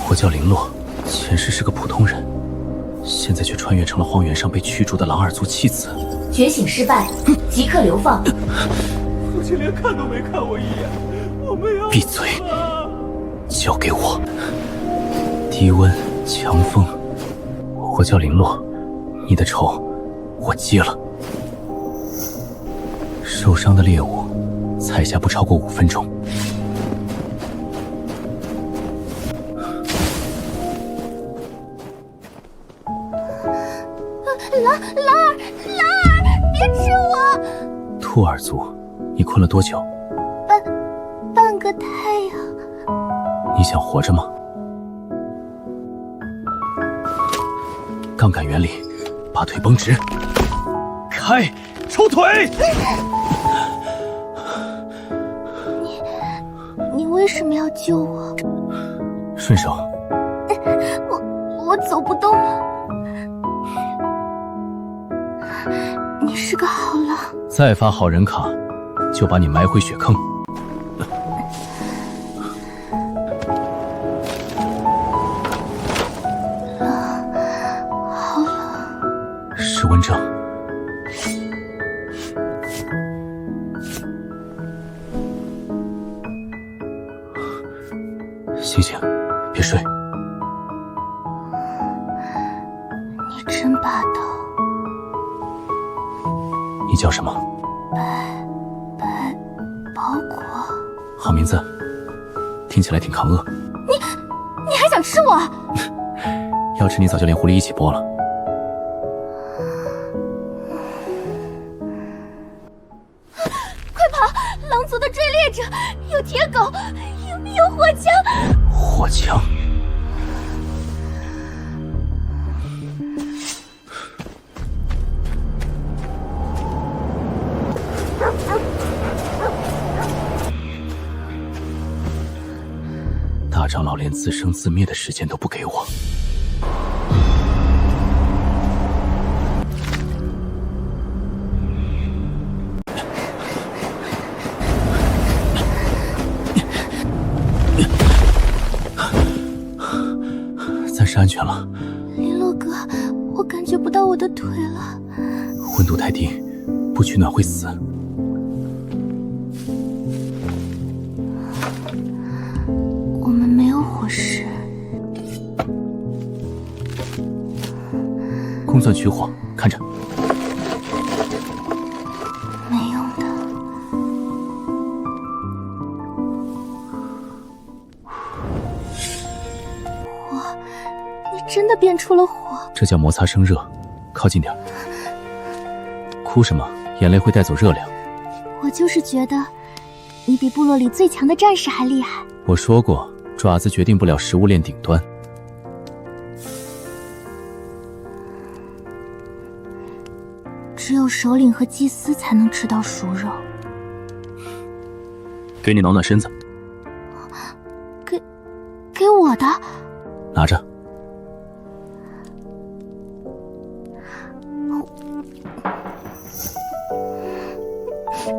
我叫林洛，前世是个普通人，现在却穿越成了荒原上被驱逐的狼二族弃子。觉醒失败，即刻流放。父亲连看都没看我一眼，我们要闭嘴！交给我。低温强风，我叫林洛，你的仇我接了。受伤的猎物采下不超过5分钟。狼儿，别吃我！兔二族，你困了多久？半个太阳。你想活着吗？杠杆原理，把腿绷直，开，抽腿！你为什么要救我？顺手。我走不动了。你是个好狼。再发好人卡，就把你埋回雪坑。好冷。失温症。醒醒，别睡。你真霸道。你叫什么？包裹。好名字，听起来挺抗饿。你还想吃我？要吃你早就连狐狸一起剥了。快跑！狼族的追猎者，有铁狗，有火枪。火枪。大长老连自生自灭的时间都不给我。暂时安全了。林洛哥，我感觉不到我的腿了。温度太低，不取暖会死。我们没有火石。公钻取火，看着。没用的。你真的变出了火。这叫摩擦生热，靠近点。哭什么？眼泪会带走热量。我就是觉得你比部落里最强的战士还厉害。我说过，爪子决定不了食物链顶端。只有首领和祭司才能吃到熟肉。给你暖暖身子。给我的。拿着。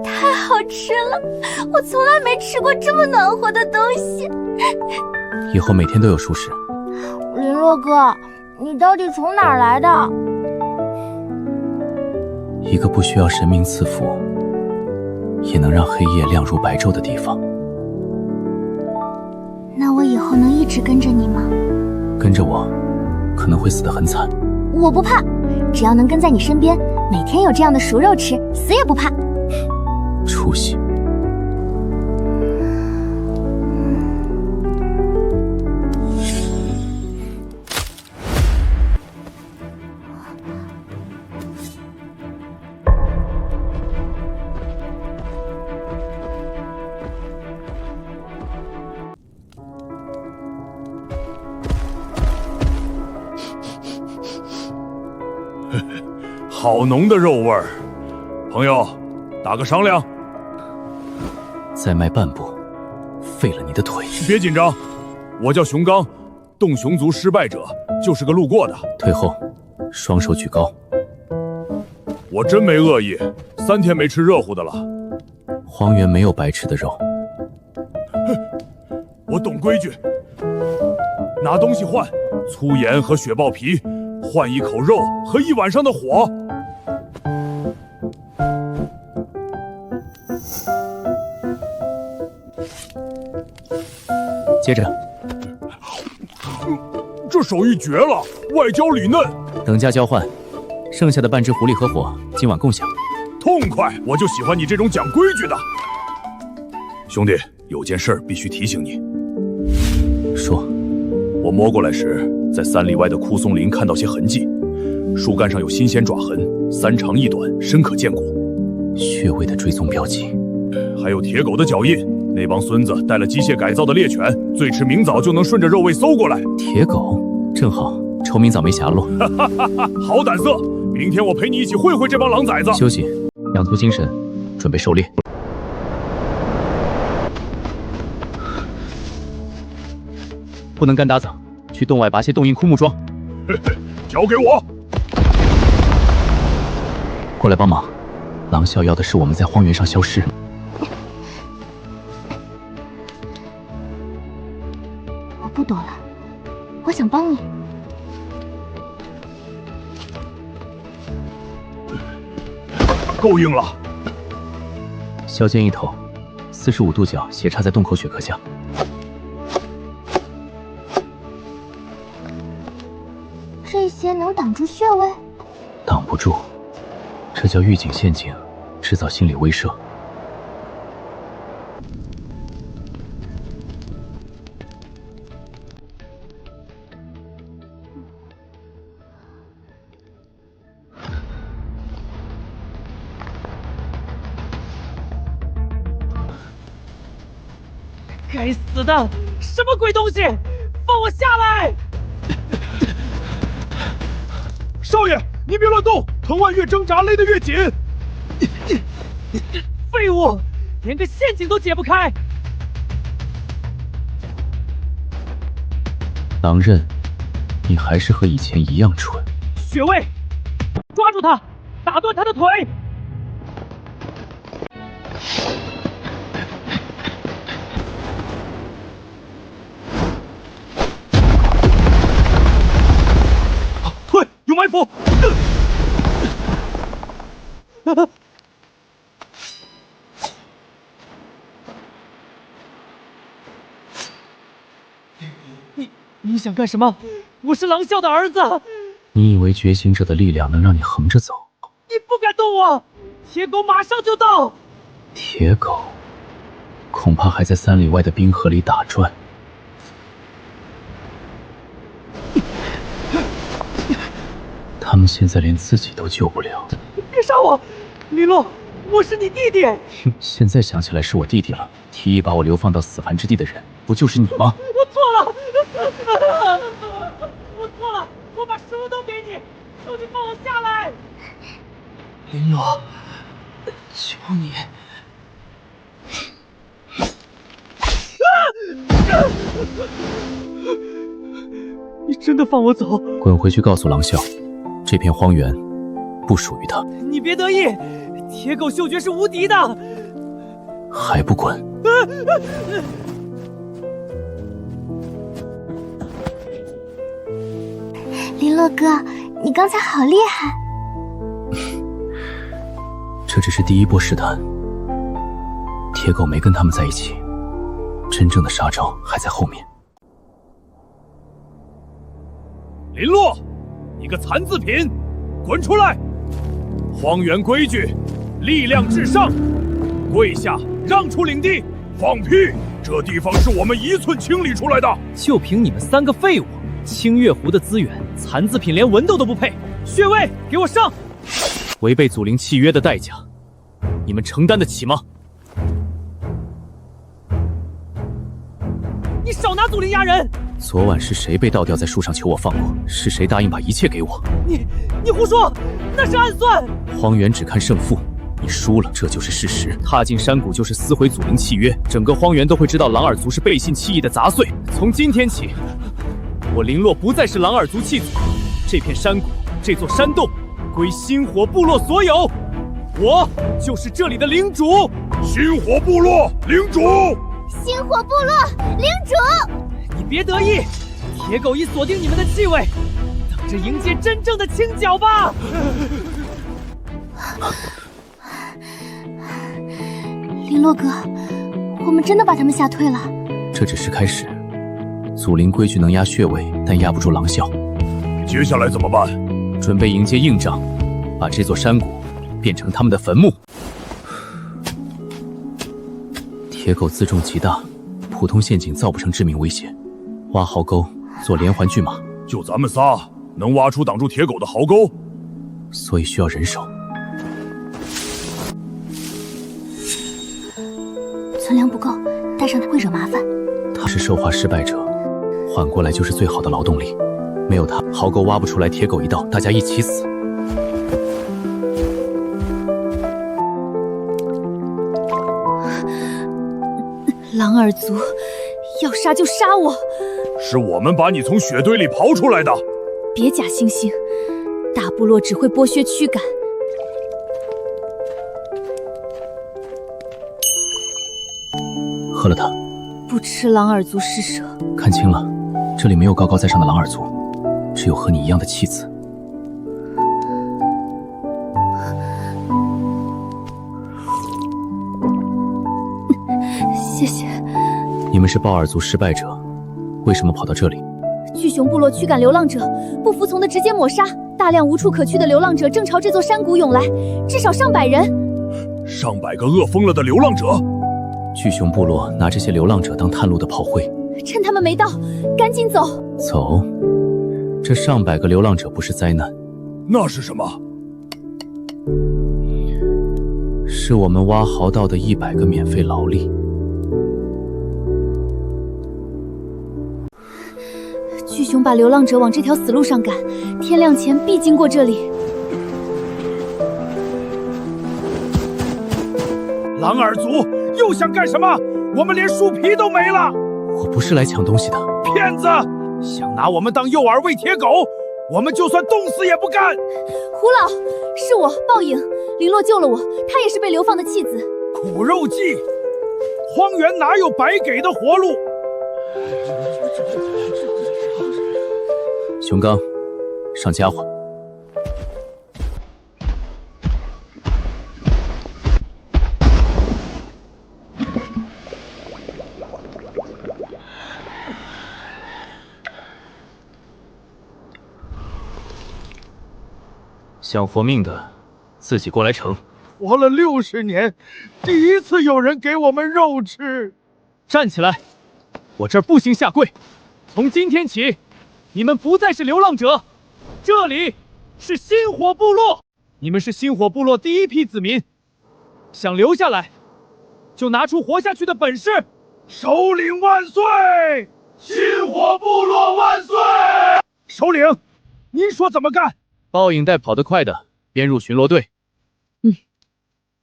太好吃了，我从来没吃过这么暖和的东西。以后每天都有熟食。林洛哥，你到底从哪儿来的？一个不需要神明赐福，也能让黑夜亮如白昼的地方。那我以后能一直跟着你吗？跟着我，可能会死得很惨。我不怕，只要能跟在你身边，每天有这样的熟肉吃，死也不怕。出息。好浓的肉味儿，朋友，打个商量。再迈半步，废了你的腿。别紧张，我叫熊刚，洞熊族失败者，就是个路过的。退后，双手举高。我真没恶意，3天没吃热乎的了。荒原没有白吃的肉。我懂规矩。拿东西换，粗盐和雪豹皮，换一口肉和一晚上的火。接着，这手艺绝了，外焦里嫩。等价交换，剩下的半只狐狸和火今晚共享。痛快！我就喜欢你这种讲规矩的。兄弟，有件事必须提醒你。说，我摸过来时，在3里外的枯松林看到些痕迹，树干上有新鲜爪痕，3长1短，深可见骨。穴位的追踪标记，还有铁狗的脚印。那帮孙子带了机械改造的猎犬，最迟明早就能顺着肉味搜过来。铁狗，正好，臭明早没下落。好胆色！明天我陪你一起会会这帮狼崽子。休息，养足精神，准备狩猎。不能干打走，去洞外拔些洞印枯木桩。交给我。过来帮忙。狼啸要的是我们在荒原上消失。我不躲了，我想帮你。够硬了。削尖一头，45度角斜插在洞口血壳下。这些能挡住穴位？挡不住，这叫预警陷阱，制造心理威慑。该死的，什么鬼东西！放我下来！少爷，你别乱动，藤蔓越挣扎，勒得越紧。废物，连个陷阱都解不开。狼刃，你还是和以前一样蠢。穴位，抓住他，打断他的腿。退，有埋伏。你想干什么？我是狼啸的儿子。你以为觉醒者的力量能让你横着走？你不敢动我，铁狗马上就到。铁狗，恐怕还在3里外的冰河里打转。他们现在连自己都救不了。别杀我，林洛，我是你弟弟。现在想起来是我弟弟了。提议把我流放到死凡之地的人，不就是你吗？我错了，我错了，我把食物都给你，求你放我下来。林洛，求你。你真的放我走？滚回去告诉狼啸，这片荒原不属于他。你别得意，铁狗嗅觉是无敌的。还不滚！林洛哥，你刚才好厉害。这只是第一波试探。铁狗没跟他们在一起，真正的杀招还在后面。林洛，你个残次品，滚出来！荒原规矩，力量至上，跪下，让出领地。放屁！这地方是我们1寸清理出来的。就凭你们3个废物，清月湖的资源，残次品连闻都不配。穴位，给我上！违背祖灵契约的代价，你们承担得起吗？你少拿祖灵压人！昨晚是谁被倒吊在树上求我放过？是谁答应把一切给我？你胡说，那是暗算！荒原只看胜负。你输了，这就是事实。踏进山谷就是撕毁祖灵契约，整个荒原都会知道狼耳族是背信弃义的杂碎。从今天起，我林洛不再是狼耳族弃子，这片山谷，这座山洞，归星火部落所有。我就是这里的领主。星火部落领主。星火部落领主。你别得意，铁狗已锁定你们的气味，等着迎接真正的清剿吧！林洛哥，我们真的把他们吓退了。这只是开始，祖灵规矩能压穴位，但压不住狼啸。接下来怎么办？准备迎接硬仗，把这座山谷变成他们的坟墓。铁狗自重极大，普通陷阱造不成致命威胁。挖壕沟，做连环巨马。就咱们仨能挖出挡住铁狗的壕沟，所以需要人手。存粮不够，带上他会惹麻烦。他是兽化失败者，缓过来就是最好的劳动力。没有他，壕沟挖不出来。铁狗一到，大家一起死。狼耳族，要杀就杀我！是我们把你从雪堆里刨出来的。别假惺惺，大部落只会剥削驱赶。喝了它。不吃狼耳族施舍。看清了，这里没有高高在上的狼耳族，只有和你一样的弃子。谢谢。你们是豹耳族失败者，为什么跑到这里？巨熊部落驱赶流浪者，不服从的直接抹杀，大量无处可去的流浪者正朝这座山谷涌来，至少上百人。上百个饿疯了的流浪者。巨熊部落拿这些流浪者当探路的炮灰，趁他们没到，赶紧走。走。这上百个流浪者不是灾难，那是什么？是我们挖壕道的100个免费劳力。巨熊把流浪者往这条死路上赶，天亮前必经过这里。狼耳族又想干什么？我们连树皮都没了！我不是来抢东西的。骗子！想拿我们当诱饵喂铁狗，我们就算冻死也不干！胡老，是我报应，林洛救了我，他也是被流放的弃子。苦肉计，荒原哪有白给的活路？熊刚，上家伙。想活命的，自己过来成。活了60年，第一次有人给我们肉吃。站起来，我这儿步行下跪。从今天起，你们不再是流浪者，这里是星火部落，你们是星火部落第一批子民，想留下来，就拿出活下去的本事。首领万岁！星火部落万岁！首领，您说怎么干？报应带跑得快的编入巡逻队，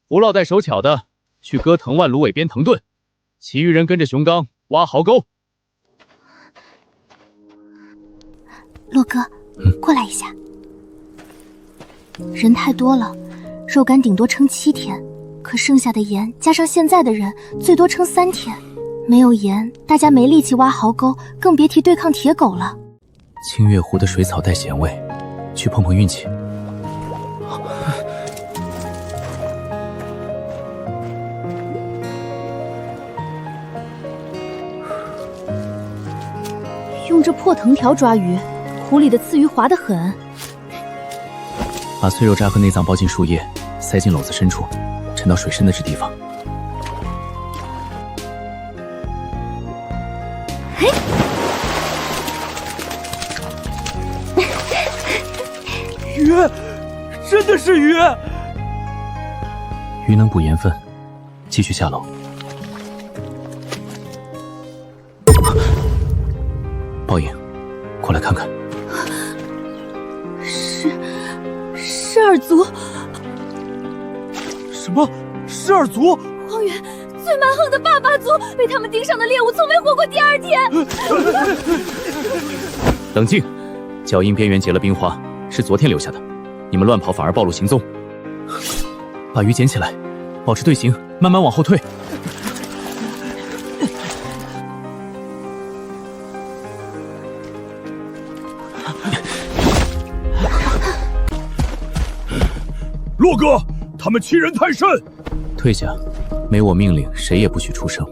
胡老带手巧的去割藤蔓芦苇编藤盾，其余人跟着熊刚挖壕沟。洛哥，过来一下。人太多了，肉干顶多撑7天，可剩下的盐加上现在的人，最多撑3天。没有盐，大家没力气挖壕沟，更别提对抗铁狗了。清月湖的水草带咸味，去碰碰运气。用这破藤条抓鱼，湖里的刺鱼滑得很。把碎肉渣和内脏包进树叶，塞进篓子深处，沉到水深的这地方。嘿，鱼，真的是鱼！鱼能补盐分，继续下楼。报应，过来看看。是耳族。什么？是耳族？荒原最蛮横的爸爸族，被他们盯上的猎物从没活过第2天。冷静，脚印边缘结了冰花，是昨天留下的。你们乱跑反而暴露行踪。把鱼捡起来，保持队形，慢慢往后退。洛哥，他们欺人太甚！退下，没我命令，谁也不许出声。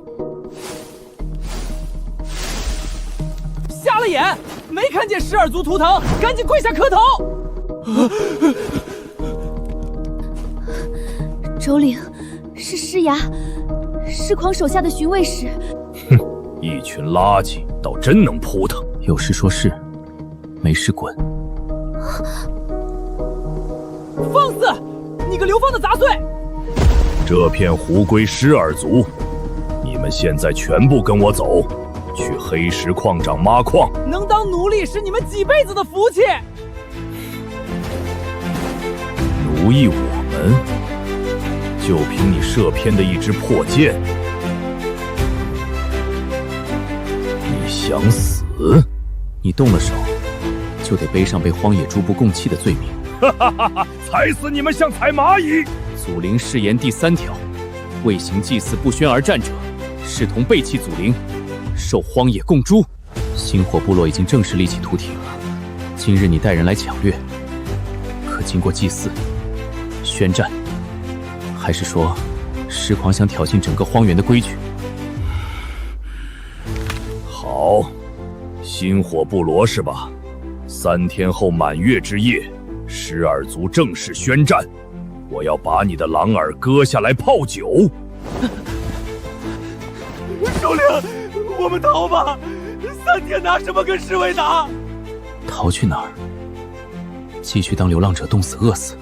瞎了眼，没看见十二族图腾，赶紧跪下磕头！首领，是狮牙，狮狂手下的巡卫使。哼，一群垃圾，倒真能扑腾。有事说事，没事滚。放肆！你个流放的杂碎！这片湖归狮耳族，你们现在全部跟我走，去黑石矿长挖矿。能当奴隶是你们几辈子的福气。奴役我们，就凭你射偏的一支破箭，你想死？你动了手，就得背上被荒野诸部共弃的罪名。哈哈哈哈！踩死你们像踩蚂蚁！祖灵誓言第3条，未行祭祀不宣而战者，视同背弃祖灵，受荒野共诛。星火部落已经正式立起图挺，今日你带人来抢掠，可经过祭祀、宣战，还是说狮狂想挑衅整个荒原的规矩？好，星火部落是吧？3天后满月之夜，狮耳族正式宣战。我要把你的狼耳割下来泡酒。首领，我们逃吧！3天拿什么跟侍卫打？逃去哪儿？继续当流浪者，冻死饿死？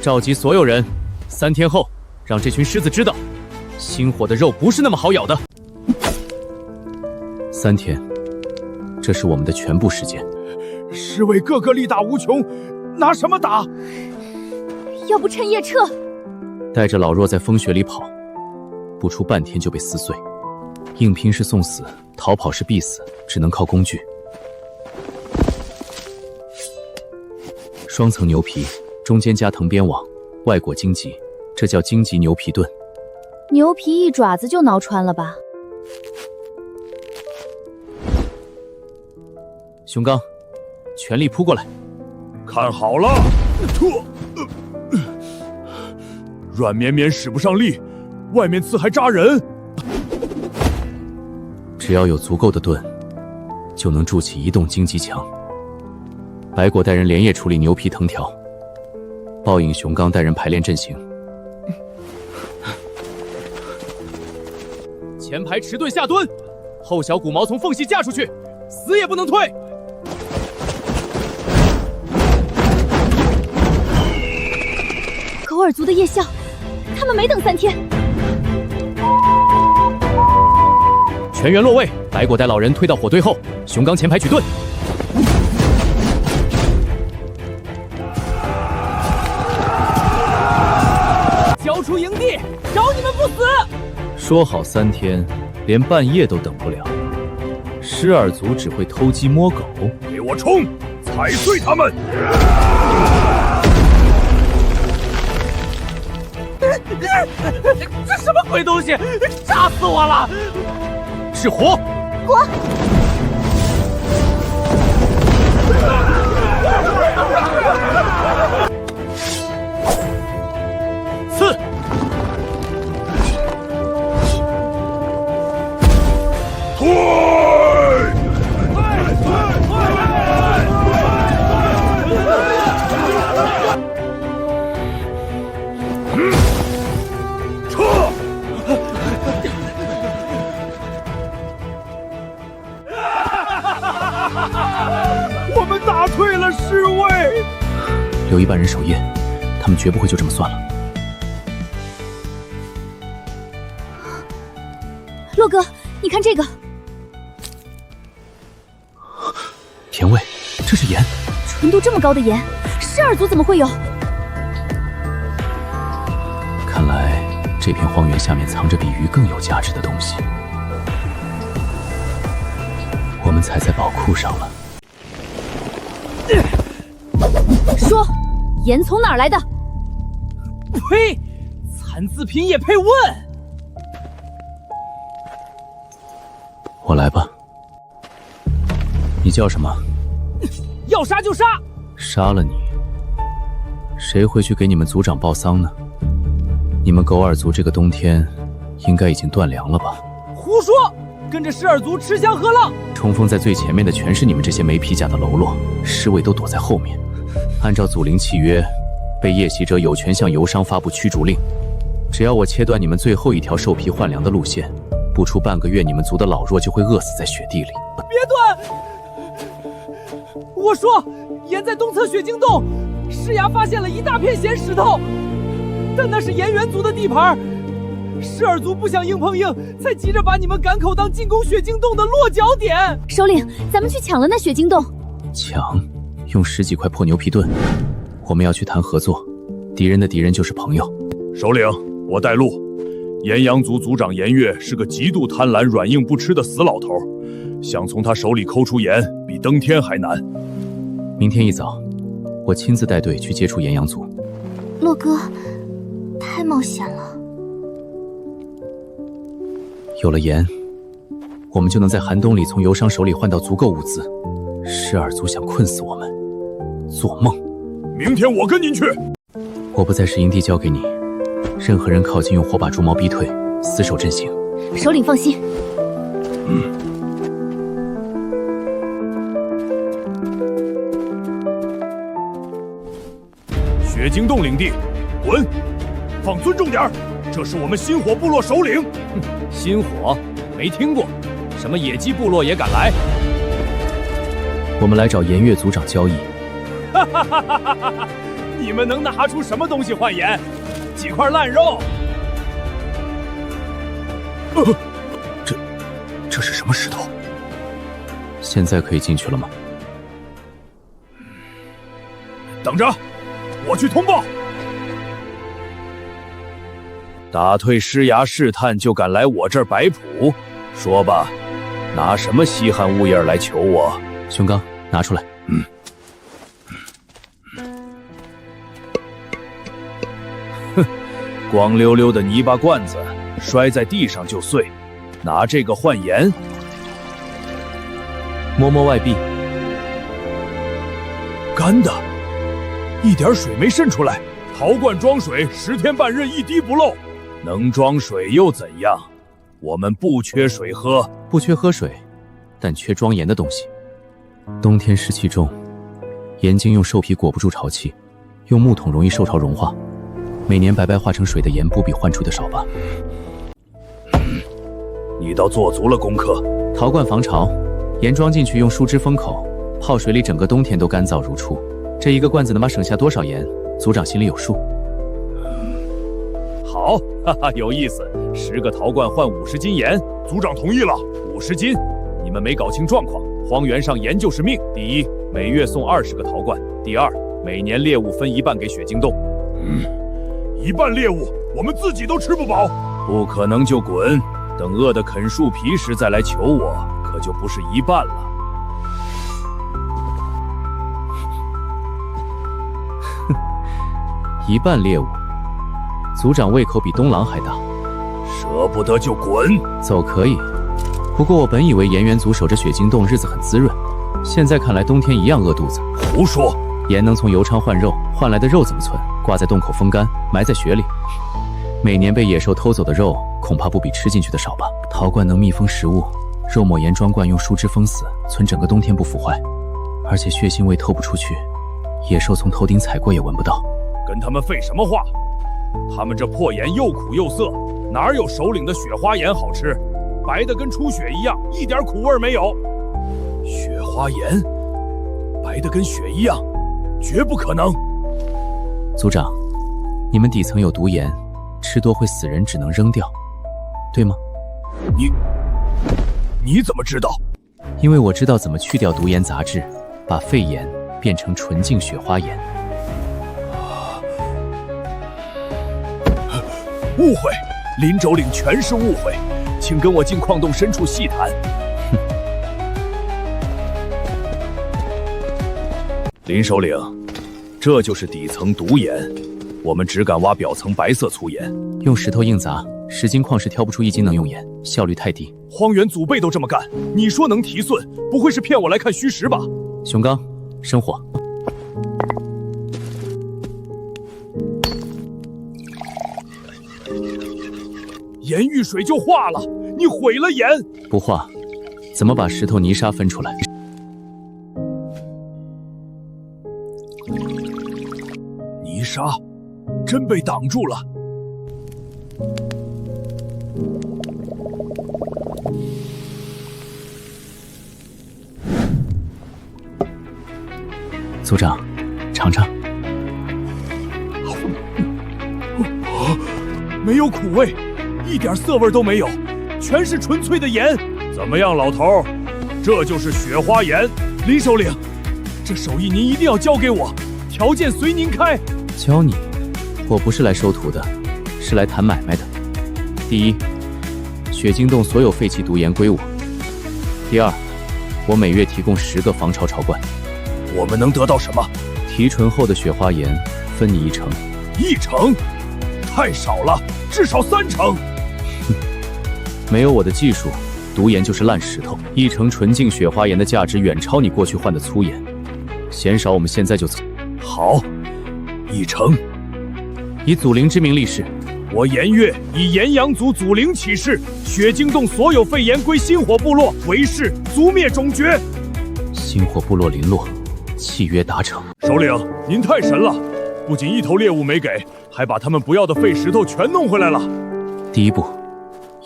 召集所有人，3天后让这群狮子知道，星火的肉不是那么好咬的。3天，这是我们的全部时间。侍卫个个力大无穷，拿什么打？要不趁夜撤？带着老弱在风雪里跑，不出半天就被撕碎。硬拼是送死，逃跑是必死，只能靠工具。双层牛皮，中间加藤编网，外裹荆棘，这叫荆棘牛皮盾。牛皮一爪子就挠穿了吧？熊刚，全力扑过来！看好了，软绵绵使不上力，外面刺还扎人。只要有足够的盾，就能筑起移动荆棘墙。白果带人连夜处理牛皮藤条，暴影熊刚带人排练阵型。前排持盾下蹲，后小骨毛从缝隙架出去，死也不能退。狗耳族的夜宵，他们没等3天。全员落位，白果带老人推到火堆后，熊刚前排举盾。交出营地，饶你们不死！说好3天，连半夜都等不了。狮耳族只会偷鸡摸狗，给我冲，踩碎他们！这什么鬼东西？炸死我了！是火！火！刺！我们打退了侍卫。留一半人守夜，他们绝不会就这么算了。洛哥，你看这个，甜味，这是盐。纯度这么高的盐，狮耳族怎么会有？看来这片荒原下面藏着比鱼更有价值的东西。我们踩在宝库上了。说，盐从哪儿来的？呸！残次品也配问？我来吧。你叫什么？要杀就杀。杀了你，谁会去给你们族长报丧呢？你们狗耳族这个冬天应该已经断粮了吧？胡说！跟着狮耳族吃香喝辣。冲锋在最前面的全是你们这些没皮甲的喽啰，侍卫都躲在后面。按照祖灵契约，被夜袭者有权向游商发布驱逐令。只要我切断你们最后一条兽皮换粮的路线，不出半个月，你们族的老弱就会饿死在雪地里。别断！我说，岩在东侧雪晶洞，狮牙发现了一大片咸石头，但那是岩猿族的地盘。狮耳族不想硬碰硬，才急着把你们赶口当进攻雪晶洞的落脚点。首领，咱们去抢了那雪晶洞。抢？用10几块破牛皮盾？我们要去谈合作，敌人的敌人就是朋友。首领，我带路。岩阳族族长岩月是个极度贪婪、软硬不吃的死老头，想从他手里抠出盐，比登天还难。明天一早，我亲自带队去接触岩阳族。洛哥，太冒险了。有了盐，我们就能在寒冬里从游商手里换到足够物资。狮耳族想困死我们，做梦！明天我跟您去。我不再是营地交给你，任何人靠近用火把逐毛逼退，死守阵型。首领放心。雪晶洞领地，滚！放尊重点儿，这是我们星火部落首领。星火？没听过，什么野鸡部落也敢来？我们来找岩月族长交易。你们能拿出什么东西换盐？几块烂肉？这是什么石头？现在可以进去了吗？等着，我去通报。打退狮牙试探就敢来我这儿摆谱，说吧，拿什么稀罕物件来求我？熊刚，拿出来。光溜溜的泥巴罐子，摔在地上就碎，拿这个换盐？摸摸外壁，干的，一点水没渗出来。陶罐装水，10天半日一滴不漏，能装水又怎样？我们不缺水喝，不缺喝水，但缺装盐的东西。冬天湿气重，盐晶用兽皮裹不住潮气，用木桶容易受潮融化。每年白白化成水的盐不比换出的少吧？你倒做足了功课。陶罐防潮，盐装进去用树枝封口，泡水里整个冬天都干燥如初。这一个罐子能把省下多少盐，族长心里有数。好，哈哈，有意思。10个陶罐换50斤盐，族长同意了。50斤，你们没搞清状况。荒原上盐就是命。第一，每月送20个陶罐；第二，每年猎物分一半给雪晶洞。一半猎物，我们自己都吃不饱。不可能就滚，等饿得啃树皮时再来求我，可就不是一半了。一半猎物，族长胃口比东狼还大。舍不得就滚。走可以，不过我本以为岩原族守着雪晶洞日子很滋润，现在看来冬天一样饿肚子。胡说！盐能从油仓换肉，换来的肉怎么存？挂在洞口风干，埋在雪里。每年被野兽偷走的肉，恐怕不比吃进去的少吧？陶罐能密封食物，肉抹盐装罐用树枝封死，存整个冬天不腐坏。而且血腥味透不出去，野兽从头顶踩过也闻不到。跟他们废什么话？他们这破盐又苦又涩，哪有首领的雪花盐好吃？白的跟初雪一样，一点苦味没有。雪花盐，白的跟雪一样，绝不可能。族长，你们底层有毒盐，吃多会死人，只能扔掉，对吗？你怎么知道？因为我知道怎么去掉毒盐杂质，把废盐变成纯净雪花盐。误会，林首领全是误会，请跟我进矿洞深处细谈。林首领，这就是底层毒盐，我们只敢挖表层白色粗盐，用石头硬砸，10斤矿石挑不出1斤能用盐，效率太低。荒原祖辈都这么干，你说能提寸，不会是骗我来看虚实吧？熊刚，生火。盐遇水就化了，你毁了盐。不化，怎么把石头泥沙分出来？泥沙真被挡住了。组长，尝尝。没有苦味，一点涩味都没有，全是纯粹的盐。怎么样，老头？这就是雪花盐。林首领，这手艺您一定要交给我，条件随您开。教你，我不是来收徒的，是来谈买卖的。第一，雪晶洞所有废弃毒盐归我。第二，我每月提供10个防潮潮罐。我们能得到什么？提纯后的雪花盐分你1成。1成？太少了，至少3成。没有我的技术，毒盐就是烂石头。1成纯净雪花盐的价值远超你过去换的粗盐。嫌少，我们现在就走。好，1成。以祖灵之名立誓，我颜月以炎阳族祖灵起誓，雪晶洞所有废盐归星火部落，为誓族灭种绝。星火部落零落，契约达成。首领，您太神了，不仅1头猎物没给，还把他们不要的废石头全弄回来了。第一步，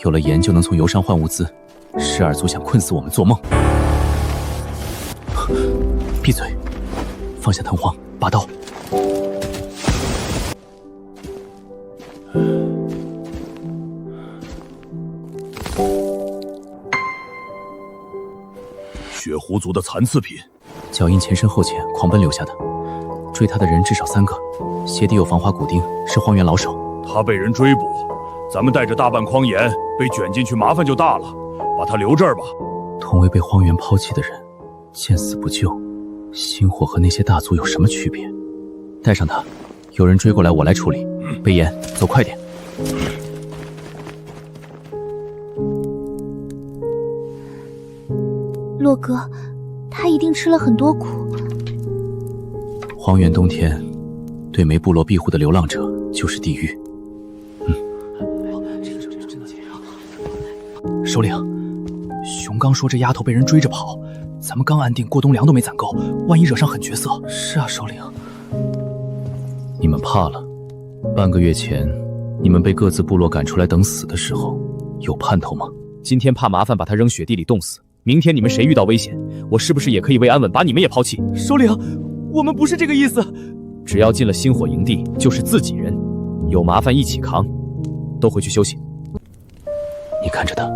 有了盐就能从油上换物资。十二族想困死我们做梦。闭嘴，放下藤黄，拔刀。血狐族的残次品，脚印前深后浅，狂奔留下的。追他的人至少3个，鞋底有防滑骨钉，是荒原老手。他被人追捕，咱们带着大半筐盐被卷进去，麻烦就大了。把他留这儿吧。同为被荒原抛弃的人，见死不救，星火和那些大族有什么区别？带上他，有人追过来，我来处理。北岩，走快点。洛哥，他一定吃了很多苦。荒原冬天，对没部落庇护的流浪者就是地狱。首领，熊刚说这丫头被人追着跑，咱们刚安定，过冬粮都没攒够，万一惹上狠角色。是啊，首领。你们怕了？半个月前，你们被各自部落赶出来等死的时候，有盼头吗？今天怕麻烦把他扔雪地里冻死，明天你们谁遇到危险，我是不是也可以为安稳把你们也抛弃？首领，我们不是这个意思。只要进了星火营地，就是自己人，有麻烦一起扛。都回去休息。你看着他。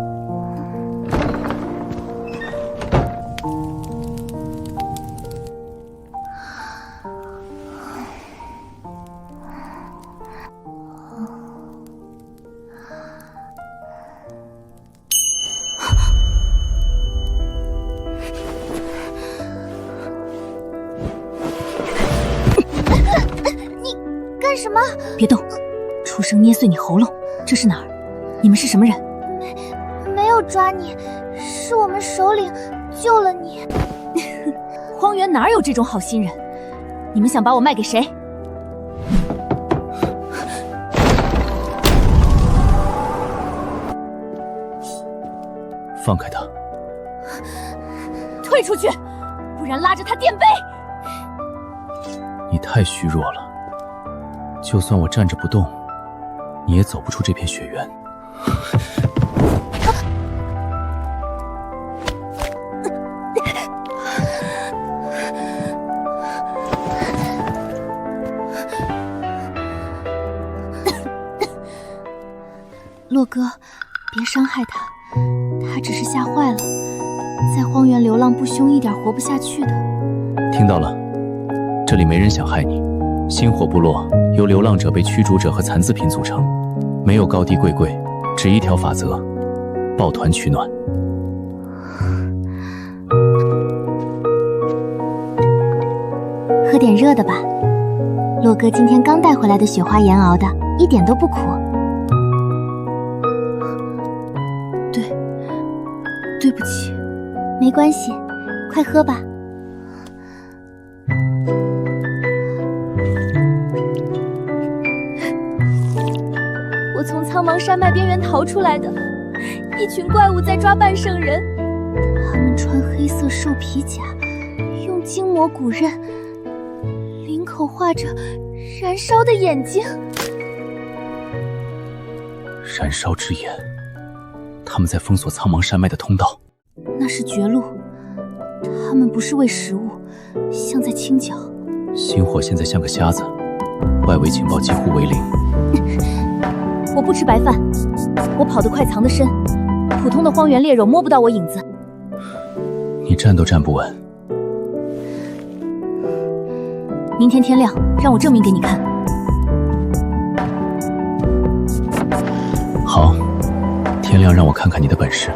干什么？别动，出声捏碎你喉咙。这是哪儿？你们是什么人？没有抓你，是我们首领救了你。荒原哪有这种好心人？你们想把我卖给谁？放开他！退出去，不然拉着他垫背！你太虚弱了，就算我站着不动，你也走不出这片雪原。洛哥，别伤害他，他只是吓坏了，在荒原流浪不凶，一点活不下去的。听到了，这里没人想害你。星火部落由流浪者、被驱逐者和残次品组成，没有高低贵贵，只一条法则：抱团取暖。喝点热的吧，洛哥今天刚带回来的雪花盐熬的，一点都不苦。对不起，没关系，快喝吧。芒山脉边缘逃出来的，一群怪物在抓半圣人。他们穿黑色兽皮甲，用筋膜骨刃，领口画着燃烧的眼睛。燃烧之眼，他们在封锁苍茫山脉的通道。那是绝路，他们不是为食物，像在清剿。星火现在像个瞎子，外围情报几乎为零。我不吃白饭，我跑得快，藏得深，普通的荒原猎肉摸不到我影子。你站都站不稳。明天天亮，让我证明给你看。好，天亮让我看看你的本事。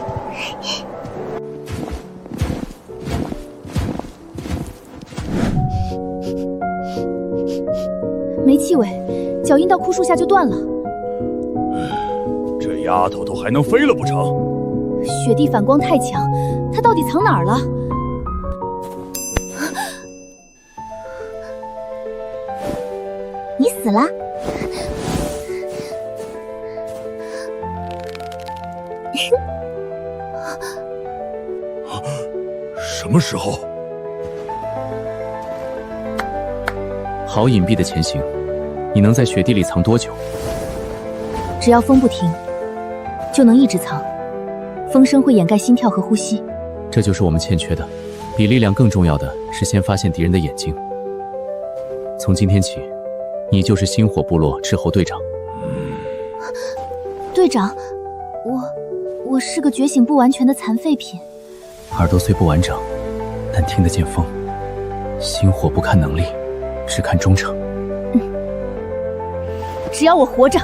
没气味，脚印到枯树下就断了。这丫头都还能飞了不成？雪地反光太强，它到底藏哪儿了？你死了？什么时候？好隐蔽的前行，你能在雪地里藏多久？只要风不停，就能一直藏。风声会掩盖心跳和呼吸。这就是我们欠缺的。比力量更重要的是先发现敌人的眼睛。从今天起，你就是星火部落斥候队长。队长，我是个觉醒不完全的残废品。耳朵虽不完整，但听得见风。星火不看能力，只看忠诚。只要我活着，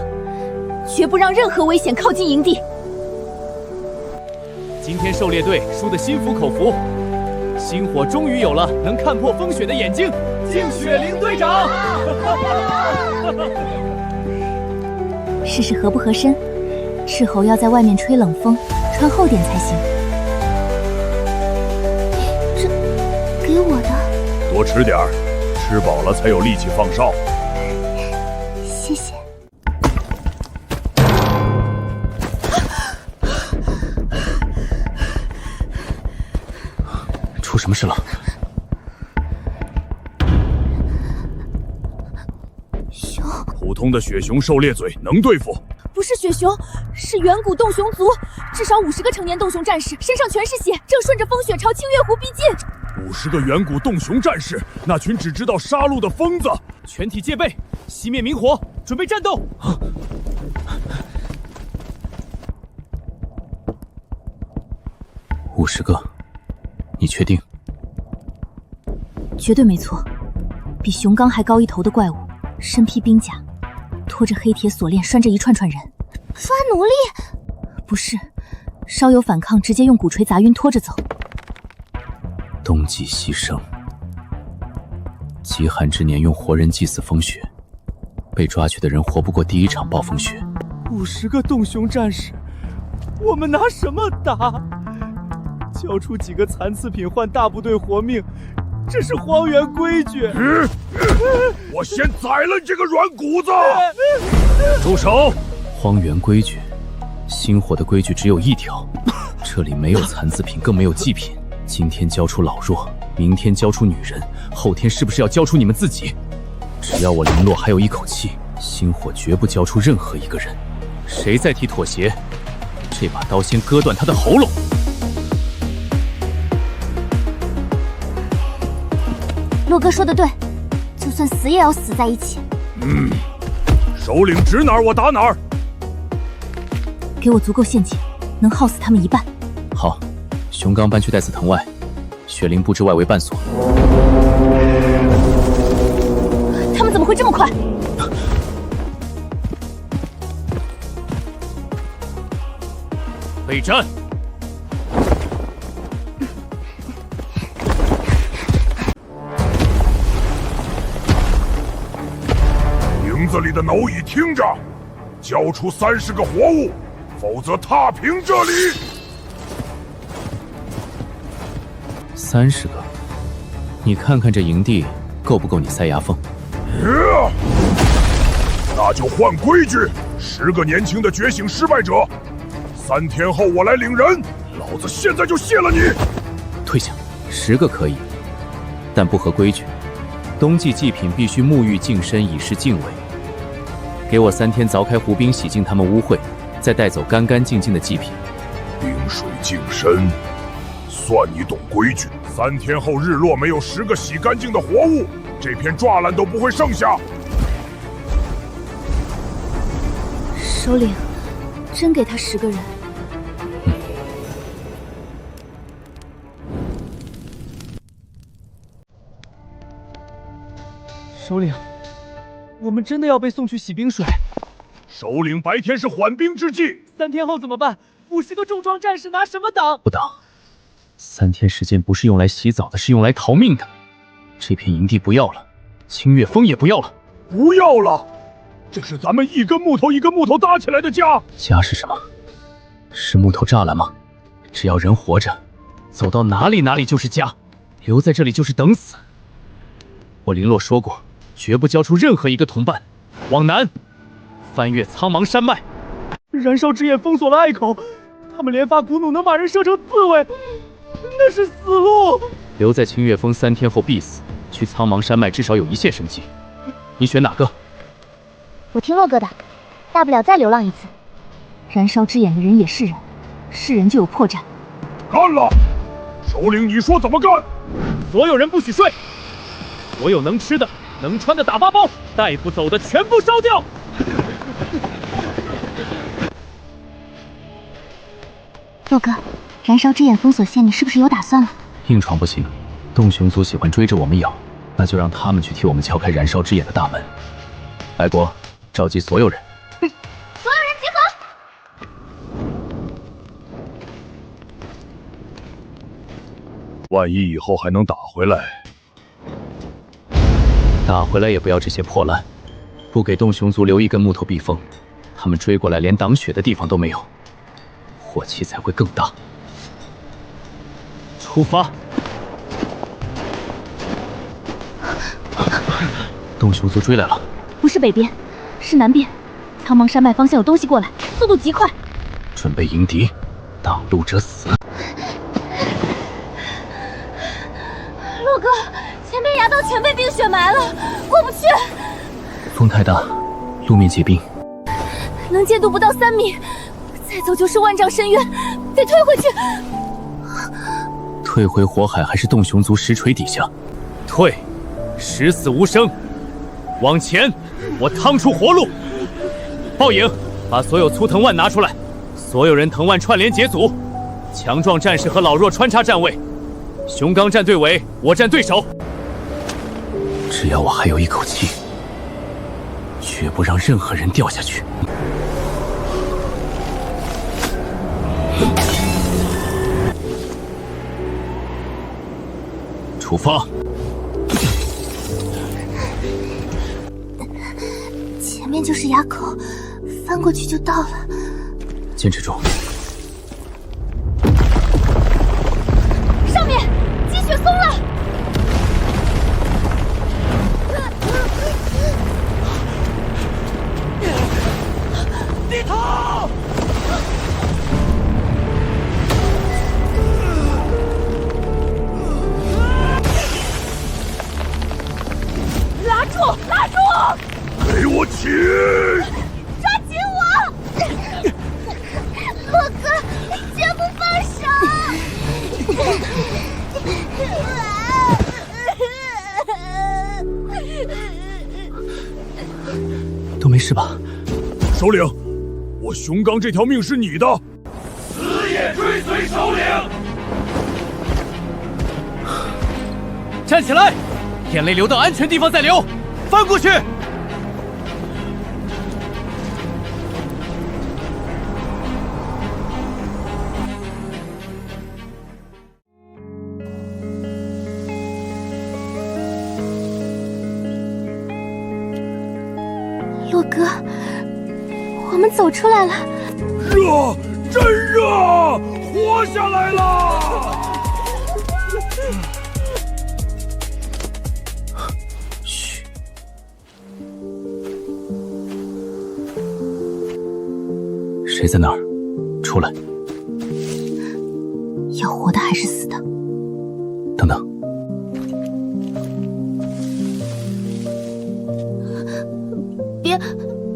绝不让任何危险靠近营地。今天狩猎队输得心服口服，星火终于有了能看破风雪的眼睛。敬雪灵队长！试试合不合身。斥候要在外面吹冷风，穿厚点才行。这给我的。多吃点儿，吃饱了才有力气放哨。谢谢。出什么事了？熊，普通的雪熊狩猎嘴能对付？不是雪熊，是远古洞熊族，至少50个成年洞熊战士，身上全是血，正顺着风雪朝清月湖逼近。 50个远古洞熊战士，那群只知道杀戮的疯子！全体戒备，熄灭明火，准备战斗！ 50个，你确定？绝对没错，比熊刚还高一头的怪物，身披冰甲，拖着黑铁锁链，拴着一串串人。抓奴隶？不是，稍有反抗，直接用鼓槌砸晕，拖着走。冬季牺牲，极寒之年用活人祭祀风雪，被抓去的人活不过第一场暴风雪。 50个洞熊战士，我们拿什么打？交出几个残次品换大部队活命，这是荒原规矩。我先宰了你这个软骨子！住手！荒原规矩，星火的规矩只有一条，这里没有残次品，更没有祭品。今天交出老弱，明天交出女人，后天是不是要交出你们自己？只要我林洛还有一口气，星火绝不交出任何一个人。谁再提妥协，这把刀先割断他的喉咙。 洛哥说的对，就算死也要死在一起。首领指哪儿我打哪儿。给我足够陷阱，能耗死他们一半。好，熊刚搬去戴斯藤外，雪灵布置外围绊索。他们怎么会这么快？备战！ 营子里的蝼蚁，听着，交出30个活物，否则踏平这里。30个，你看看这营地够不够你塞牙缝？那就换规矩， 10个年轻的觉醒失败者，3天后我来领人。老子现在就卸了你！退下，10个可以，但不合规矩。冬季祭品必须沐浴净身，以示敬畏。给我3天凿开湖冰，洗净他们污秽，再带走干干净净的祭品。冰水净身，算你懂规矩。3天后日落没有10个洗干净的活物，这片抓烂都不会剩下。首领，真给他10个人？首领，我们真的要被送去洗冰水？首领白天是缓兵之计，3天后怎么办？50个重装战士拿什么挡？不挡。3天时间不是用来洗澡的，是用来逃命的。这片营地不要了，清月峰也不要了。不要了，这是咱们一根木头一根木头搭起来的家。家是什么？是木头栅栏吗？只要人活着，走到哪里哪里就是家，留在这里就是等死。我林洛说过，绝不交出任何一个同伴。往南，翻越苍茫山脉。燃烧之焰封锁了隘口，他们连发古弩能把人射成刺猬，那是死路。留在清月峰3天后必死，去苍茫山脉至少有一线生机。你选哪个？我听洛哥的，大不了再流浪一次。燃烧之眼的人也是人，是人就有破绽。干了！首领，你说怎么干？所有人不许睡，所有能吃的、能穿的打发包，带不走的全部烧掉。洛哥，燃烧之眼封锁线，你是不是有打算了？硬闯不行，洞熊族喜欢追着我们咬，那就让他们去替我们敲开燃烧之眼的大门。白国，召集所有人。所有人集合！万一以后还能打回来，打回来也不要这些破烂，不给洞熊族留一根木头避风，他们追过来连挡血的地方都没有，火气才会更大。出发！洞熊族追来了，不是北边，是南边，苍茫山脉方向有东西过来，速度极快。准备迎敌，挡路者死。洛哥，前面崖道全被冰雪埋了，过不去。风太大，路面结冰，能见度不到3米，再走就是万丈深渊，得退回去。退回火海还是洞熊族石锤底下？退，十死无生。往前，我趟出活路。报影，把所有粗藤蔓拿出来，所有人藤蔓串联结组，强壮战士和老弱穿插站位，熊刚站队尾，我站对手。只要我还有一口气，绝不让任何人掉下去。出发！前面就是崖口，翻过去就到了。坚持住！上面积雪松了。地头！拉住！拉住！给我起！抓紧我！洛哥，绝不放手！都没事吧？首领，我熊刚这条命是你的，死也追随首领。站起来，眼泪流到安全地方再流，翻过去。洛哥，我们走出来了。热，真热，活下来了！嘘。谁在那儿？出来！要活的还是死的？等等，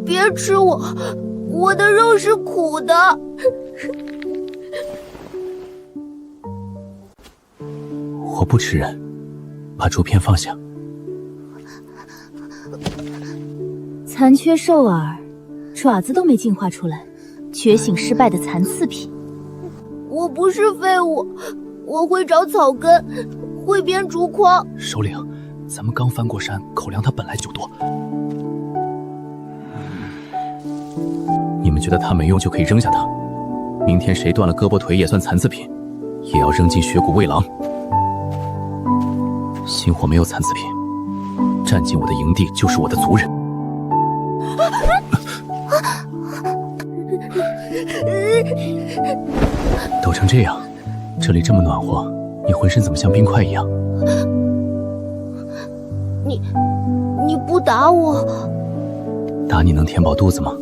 别吃我，我的肉是苦的。我不吃人，把竹片放下。残缺兽耳，爪子都没进化出来，觉醒失败的残次品。我不是废物，我会找草根，会编竹筐。首领，咱们刚翻过山，口粮它本来就多。你们觉得它没用就可以扔下它？明天谁断了胳膊腿也算残次品，也要扔进血谷喂狼。星火没有残次品，站进我的营地就是我的族人。都成这样，这里这么暖和，你浑身怎么像冰块一样？你不打我？打你能填饱肚子吗？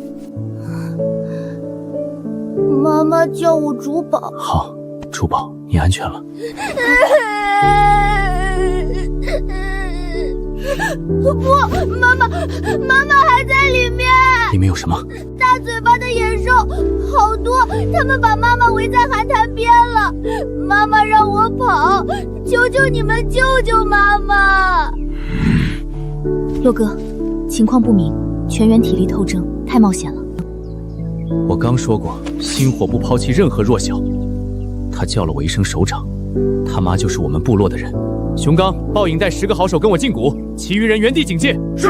妈妈叫我竹宝。好，竹宝，你安全了。不，妈妈还在里面。里面有什么？大嘴巴的野兽，好多，他们把妈妈围在寒潭边了。妈妈让我跑，求求你们救救妈妈！洛哥，情况不明，全员体力透支，太冒险了。我刚说过，星火不抛弃任何弱小。他叫了我一声首长，他妈就是我们部落的人。熊刚，报影带10个好手跟我进谷，其余人原地警戒。是。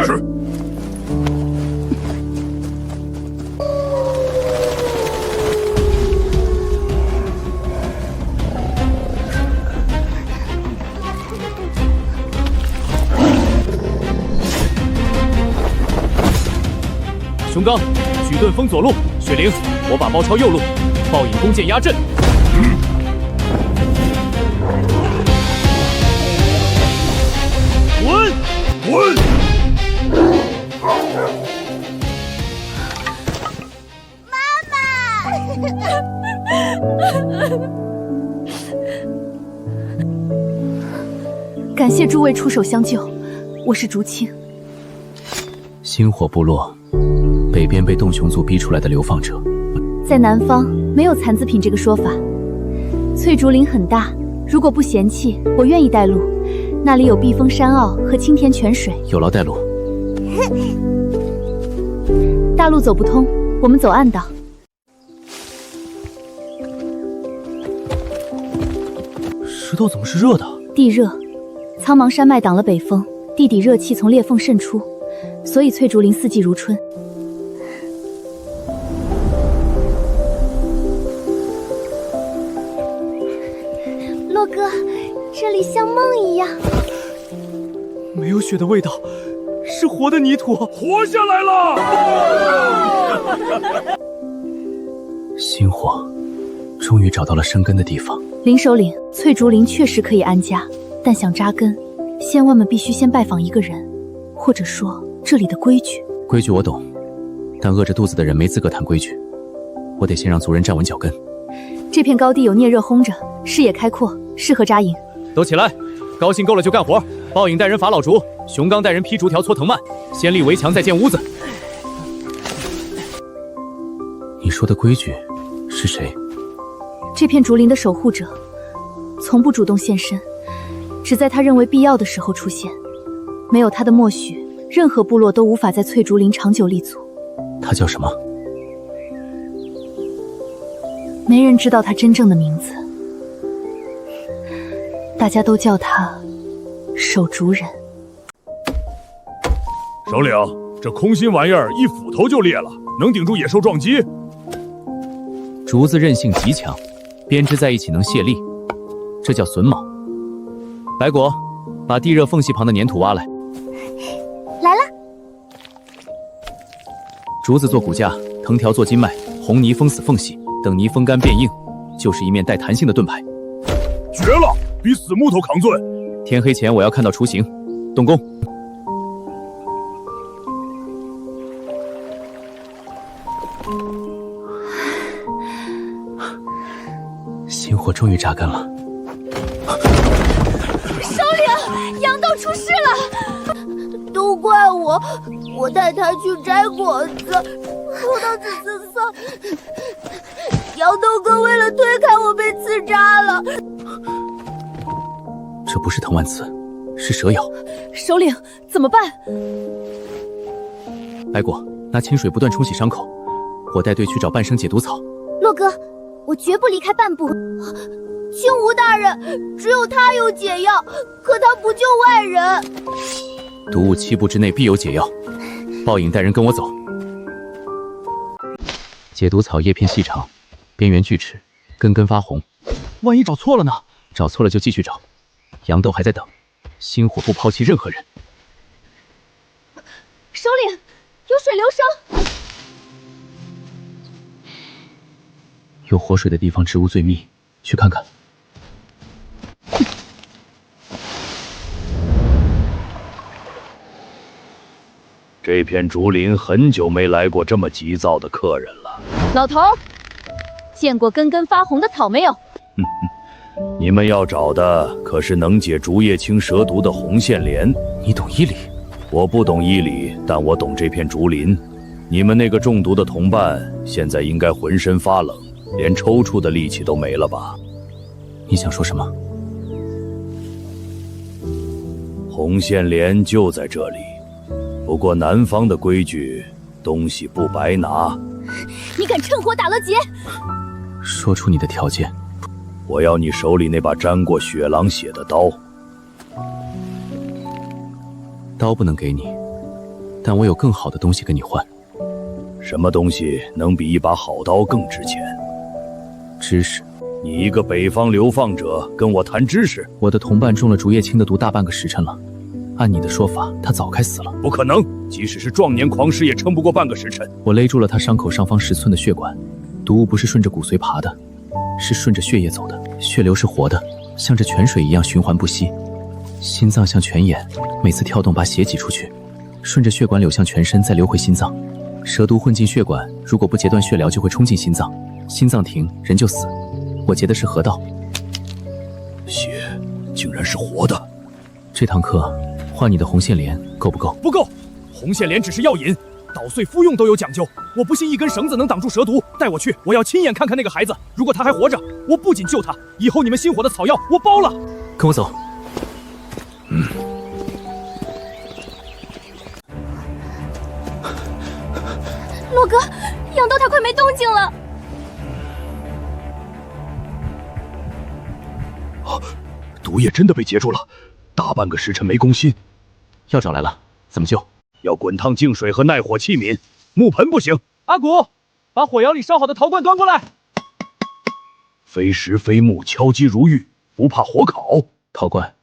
熊刚，举盾封左路。雪灵，我把包抄右路，报影弓箭压阵。滚！感谢诸位出手相救，我是竹青。星火部落，北边被洞熊族逼出来的流放者。在南方没有残次品这个说法。翠竹林很大，如果不嫌弃，我愿意带路。那里有避风山坳和清甜泉水。有劳带路。大路走不通，我们走暗道。石头怎么是热的？地热，苍茫山脉挡了北风，地底热气从裂缝渗出，所以翠竹林四季如春。洛哥，这里像梦一样。没有血的味道，是活的泥土，活下来了！星火，终于找到了生根的地方。林首领，翠竹林确实可以安家，但想扎根，仙万们必须先拜访一个人，或者说这里的规矩。规矩我懂，但饿着肚子的人没资格谈规矩。我得先让族人站稳脚跟。这片高地有烈热轰着，视野开阔，适合扎营。都起来，高兴够了就干活。报影带人伐老竹，熊刚带人劈竹条搓藤蔓，先立围墙再建屋子。你说的规矩是谁？这片竹林的守护者，从不主动现身，只在他认为必要的时候出现。没有他的默许，任何部落都无法在翠竹林长久立足。他叫什么？没人知道他真正的名字，大家都叫他守竹人。首领，这空心玩意儿一斧头就裂了，能顶住野兽撞击？竹子韧性极强，编织在一起能卸力，这叫榫卯。白果，把地热缝隙旁的粘土挖来。来了。竹子做骨架，藤条做筋脉，红泥封死缝隙，等泥风干变硬，就是一面带弹性的盾牌。绝了，比死木头扛钻。天黑前我要看到雏形，动工。终于扎根了。首领，杨豆出事了！都怪我，我带他去摘果子，戳到紫色桑。杨豆哥为了推开我被刺扎了。这不是藤蔓刺，是蛇咬。首领，怎么办？白果，拿清水不断冲洗伤口，我带队去找半生解毒草。洛哥，我绝不离开半步。青梧大人，只有他有解药，可他不救外人。毒物7步之内必有解药。暴影带人跟我走。解毒草叶片细长，边缘锯齿，根根发红。万一找错了呢？找错了就继续找。杨豆还在等，星火不抛弃任何人。首领，有水流声。有活水的地方植物最密，去看看。这片竹林很久没来过这么急躁的客人了。老头，见过根根发红的草没有？你们要找的可是能解竹叶青蛇毒的红线莲。你懂医理？我不懂医理，但我懂这片竹林。你们那个中毒的同伴现在应该浑身发冷，连抽搐的力气都没了吧？你想说什么？红线莲就在这里，不过南方的规矩，东西不白拿。你敢趁火打了劫？说出你的条件。我要你手里那把沾过血狼血的刀。刀不能给你，但我有更好的东西跟你换。什么东西能比一把好刀更值钱？知识。你一个北方流放者跟我谈知识？我的同伴中了竹叶青的毒大半个时辰了，按你的说法，他早该死了。不可能，即使是壮年狂尸也撑不过半个时辰。我勒住了他伤口上方10寸的血管，毒物不是顺着骨髓爬的，是顺着血液走的。血流是活的，像这泉水一样循环不息。心脏像泉眼，每次跳动把血挤出去，顺着血管流向全身，再流回心脏。蛇毒混进血管，如果不截断血疗，就会冲进心脏，心脏停，人就死。我截的是河道，血竟然是活的。这堂课换你的红线莲够不够？不够，红线莲只是药引，捣碎服用都有讲究。我不信一根绳子能挡住蛇毒，带我去，我要亲眼看看那个孩子。如果他还活着，我不仅救他，以后你们星火的草药我包了。跟我走。洛哥，杨豆他快没动静了。毒液真的被截住了，大半个时辰没攻心。药找来了，怎么救？要滚烫净水和耐火器皿，木盆不行。阿古，把火窑里烧好的陶罐端过来。非石非木，敲击如玉，不怕火烤。陶罐，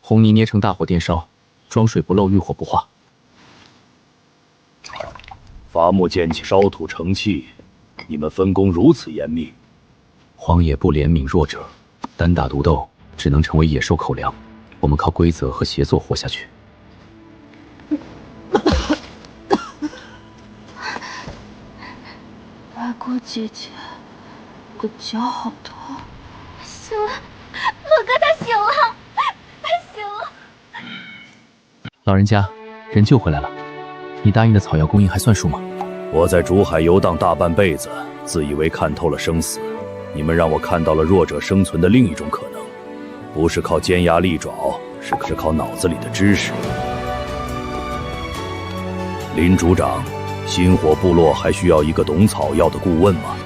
红泥捏成大火电烧，装水不漏，遇火不化。伐木剑气，烧土成器，你们分工如此严密。荒野不怜悯弱者，单打独斗只能成为野兽口粮。我们靠规则和协作活下去。白果姐姐，我脚好痛。醒了，洛哥他醒了，他醒了。老人家，人救回来了。你答应的草药供应还算数吗？我在竹海游荡大半辈子，自以为看透了生死。你们让我看到了弱者生存的另一种可能，不是靠尖牙利爪，是靠脑子里的知识。林组长，星火部落还需要一个懂草药的顾问吗？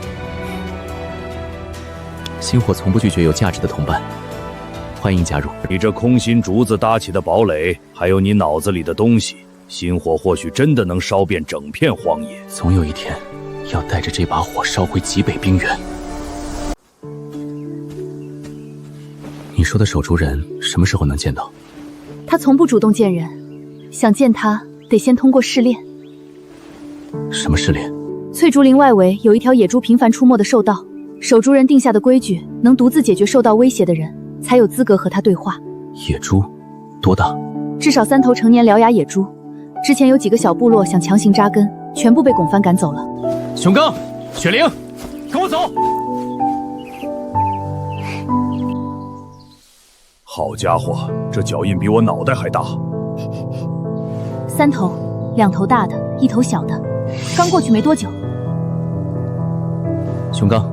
星火从不拒绝有价值的同伴，欢迎加入。你这空心竹子搭起的堡垒，还有你脑子里的东西，星火或许真的能烧遍整片荒野。总有一天，要带着这把火烧回极北冰原。你说的守竹人什么时候能见到？他从不主动见人，想见他得先通过试炼。什么试炼？翠竹林外围有一条野猪频繁出没的兽道，守竹人定下的规矩，能独自解决受到威胁的人，才有资格和他对话。野猪多大？至少3头成年獠牙野猪。之前有几个小部落想强行扎根，全部被拱番赶走了。熊刚、雪灵，跟我走。好家伙，这脚印比我脑袋还大。 3头，2头大的，1头小的，刚过去没多久。熊刚，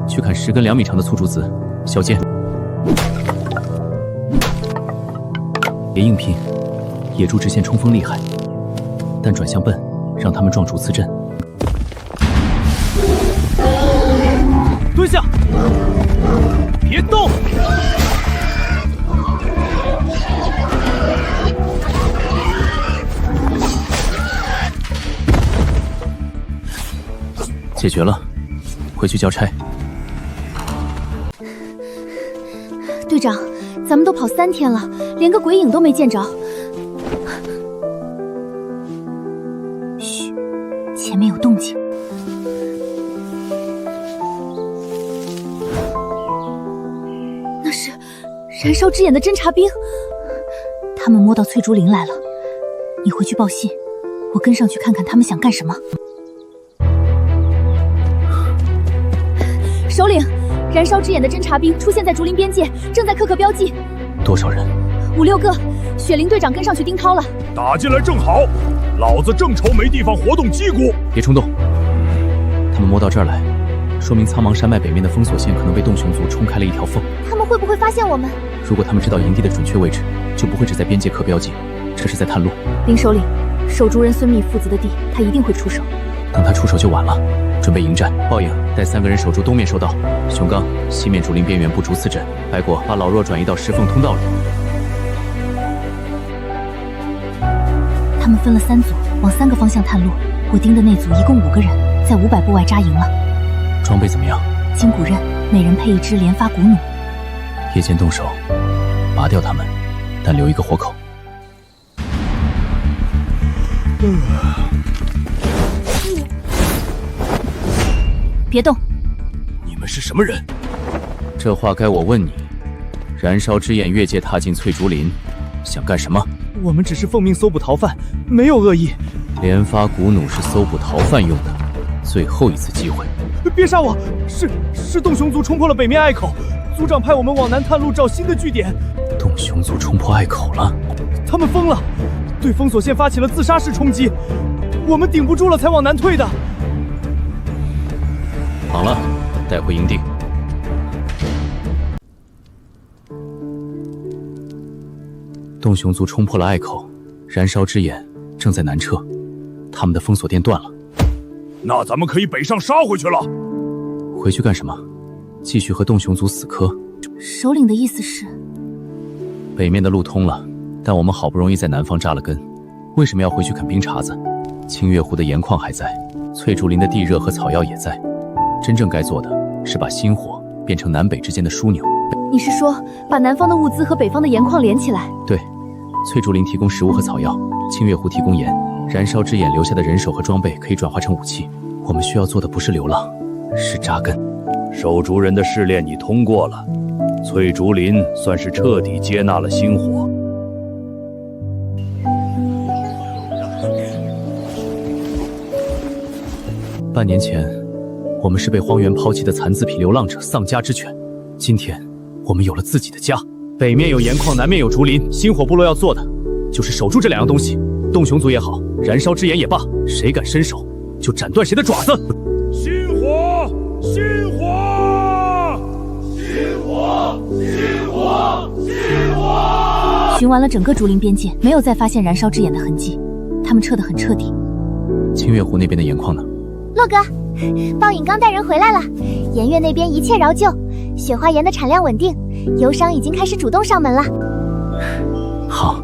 去砍10根2米长的粗竹子，小剑。别硬拼，野猪直线冲锋厉害，但转向笨，让他们撞竹刺阵。蹲下，别动。 解决了，回去交差。队长，咱们都跑3天了，连个鬼影都没见着。嘘，前面有动静。那是燃烧之眼的侦察兵，他们摸到翠竹林来了。你回去报信，我跟上去看看他们想干什么。 首领，燃烧之眼的侦察兵出现在竹林边界，正在刻标记。多少人？5、6个。雪灵队长跟上去盯梢了。打进来正好，老子正愁没地方活动击鼓。别冲动，他们摸到这儿来，说明苍茫山脉北面的封锁线可能被洞熊族冲开了一条缝。他们会不会发现我们？如果他们知道营地的准确位置，就不会只在边界刻标记，这是在探路。林首领，守竹人孙密父子的地，他一定会出手。等他出手就晚了。 准备迎战，报应，带3个人守住东面兽道，熊刚西面竹林边缘布竹刺阵，白果把老弱转移到石缝通道里。他们分了3组，往3个方向探路。我盯的那组一共5个人，在500步外扎营了。装备怎么样？金骨刃，每人配1支连发骨弩。夜间动手，拔掉他们，但留一个活口。别动！你们是什么人？这话该我问你。燃烧之眼越界踏进翠竹林，想干什么？我们只是奉命搜捕逃犯，没有恶意。连发骨弩是搜捕逃犯用的，最后一次机会。别杀我！是洞熊族冲破了北面隘口，族长派我们往南探路找新的据点。洞熊族冲破隘口了，他们疯了，对封锁线发起了自杀式冲击，我们顶不住了才往南退的。 好了，带回营地。洞熊族冲破了隘口，燃烧之眼正在南撤，他们的封锁线断了。那咱们可以北上杀回去了。回去干什么？继续和洞熊族死磕？首领的意思是，北面的路通了，但我们好不容易在南方扎了根，为什么要回去啃冰碴子？清月湖的盐矿还在，翠竹林的地热和草药也在。 真正该做的是把星火变成南北之间的枢纽。你是说把南方的物资和北方的盐矿连起来？对，翠竹林提供食物和草药，清月湖提供盐，燃烧之眼留下的人手和装备可以转化成武器。我们需要做的不是流浪，是扎根。守竹人的试炼你通过了，翠竹林算是彻底接纳了星火。半年前。 我们是被荒原抛弃的残字匹流浪者，丧家之犬。今天，我们有了自己的家。北面有盐矿，南面有竹林。星火部落要做的，就是守住这2样东西。洞熊族也好，燃烧之眼也罢，谁敢伸手，就斩断谁的爪子。星火，星火，星火，星火，星火！巡完了整个竹林边界，没有再发现燃烧之眼的痕迹，他们撤得很彻底。清月湖那边的盐矿呢？洛哥。 报应刚带人回来了，盐月那边一切饶旧，雪花盐的产量稳定，油商已经开始主动上门了。好，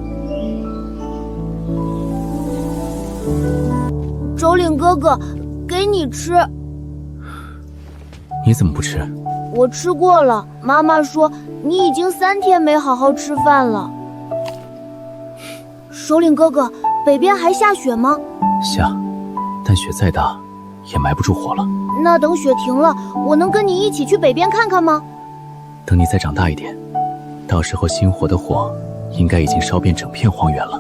首领哥哥，给你吃。你怎么不吃？我吃过了，妈妈说你已经3天没好好吃饭了。首领哥哥，北边还下雪吗？下，但雪再大。 也埋不住火了。那等雪停了，我能跟你一起去北边看看吗？等你再长大一点，到时候星火的火应该已经烧遍整片荒原了。